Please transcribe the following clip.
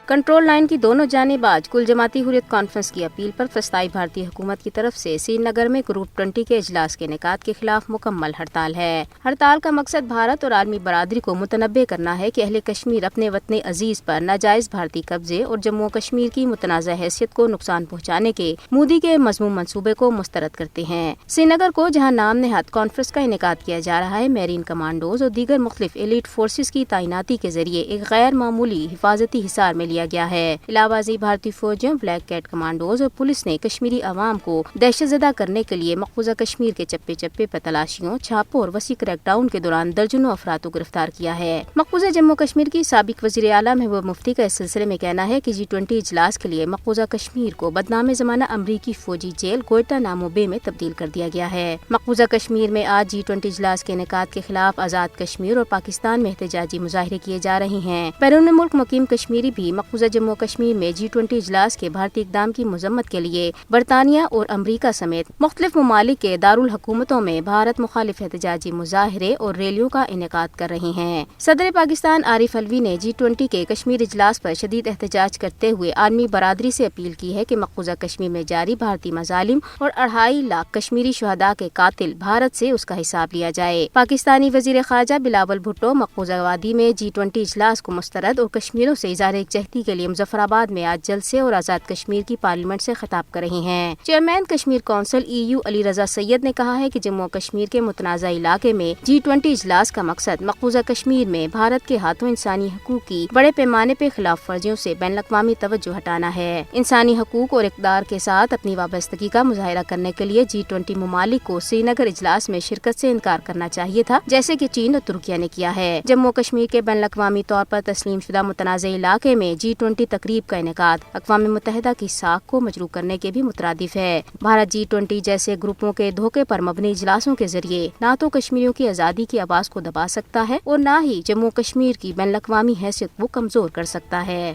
Control line کی دونوں جانب آج کل جماعتی حریت کانفرنس کی اپیل پر فسطائی بھارتی حکومت کی طرف سے سری نگر میں گروپ 20 کے اجلاس کے انعقاد کے خلاف مکمل ہڑتال ہے۔ ہڑتال کا مقصد بھارت اور عالمی برادری کو متنبع کرنا ہے کہ اہل کشمیر اپنے وطن عزیز پر ناجائز بھارتی قبضے اور جموں و کشمیر کی متنازع حیثیت کو نقصان پہنچانے کے مودی کے مذموم منصوبے کو مسترد کرتے ہیں۔ سری نگر کو جہاں نام نہاد کانفرنس کا انعقاد کیا جا رہا ہے، میرین کمانڈوز اور دیگر مختلف ایلیٹ فورسز کی تعیناتی کے ذریعے ایک غیر معمولی حفاظتی حصار میں لیا گیا ہے۔ علاوہ ازیں بھارتی فوجیوں، بلیک کیٹ کمانڈوز اور پولیس نے کشمیری عوام کو دہشت زدہ کرنے کے لیے مقبوضہ کشمیر کے چپے چپے پر تلاشیوں، چھاپوں اور وسیع کریک ڈاؤن کے دوران درجنوں افراد کو گرفتار کیا ہے۔ مقبوضہ جموں کشمیر کی سابق وزیر اعلیٰ محبوبہ مفتی کا اس سلسلے میں کہنا ہے کہ G20 اجلاس کے لیے مقبوضہ کشمیر کو بدنام زمانہ امریکی فوجی جیل گوئنٹانامو بے میں تبدیل کر دیا گیا ہے۔ مقبوضہ کشمیر میں آج G20 اجلاس کے انعقاد کے خلاف آزاد کشمیر اور پاکستان میں احتجاجی مظاہرے کیے جا رہے ہیں۔ بیرون ملک مقیم کشمیری بھی مقبوضہ جموں کشمیر میں G20 اجلاس کے بھارتی اقدام کی مذمت کے لیے برطانیہ اور امریکہ سمیت مختلف ممالک کے دارالحکومتوں میں بھارت مخالف احتجاجی مظاہرے اور ریلیوں کا انعقاد کر رہے ہیں۔ صدر پاکستان عارف الوی نے G20 کے کشمیر اجلاس پر شدید احتجاج کرتے ہوئے عالمی برادری سے اپیل کی ہے کہ مقبوضہ کشمیر میں جاری بھارتی مظالم اور 2.5 لاکھ کشمیری شہداء کے قاتل بھارت سے اس کا حساب لیا جائے۔ پاکستانی وزیر خارجہ بلاول بھٹو مقبوضہ وادی میں G20 اجلاس کو مسترد اور کشمیریوں سے اظہار یکجہتی کے لیے مظفر آباد میں آج جلسے اور آزاد کشمیر کی پارلیمنٹ سے خطاب کر رہے ہیں۔ Chairman Kashmir council EU Ali Raza سید نے کہا ہے کہ جموں و کشمیر کے متنازع علاقے میں G20 اجلاس کا مقصد مقبوضہ کشمیر میں بھارت کے ہاتھوں انسانی حقوق کی بڑے پیمانے پہ خلاف ورزیوں سے بین الاقوامی توجہ ہٹانا ہے۔ انسانی حقوق اور اقدار کے ساتھ اپنی وابستگی کا مظاہرہ کرنے کے لیے G20 ممالک کو سری نگر اجلاس میں شرکت سے انکار کرنا چاہیے تھا، جیسے کہ چین اور ترکیہ نے کیا ہے۔ جموں کشمیر کے بین الاقوامی طور پر تسلیم شدہ متنازع علاقے میں G20 تقریب کا انعقاد اقوام متحدہ کی ساکھ کو مجروح کرنے کے بھی مترادف ہے۔ بھارت G20 جیسے گروپوں کے دھوکے پر مبنی اجلاسوں کے ذریعے نہ تو کشمیریوں کی آزادی کی آواز کو دبا سکتا ہے اور نہ ہی جموں کشمیر کی بین الاقوامی حیثیت کو کمزور کر سکتا ہے۔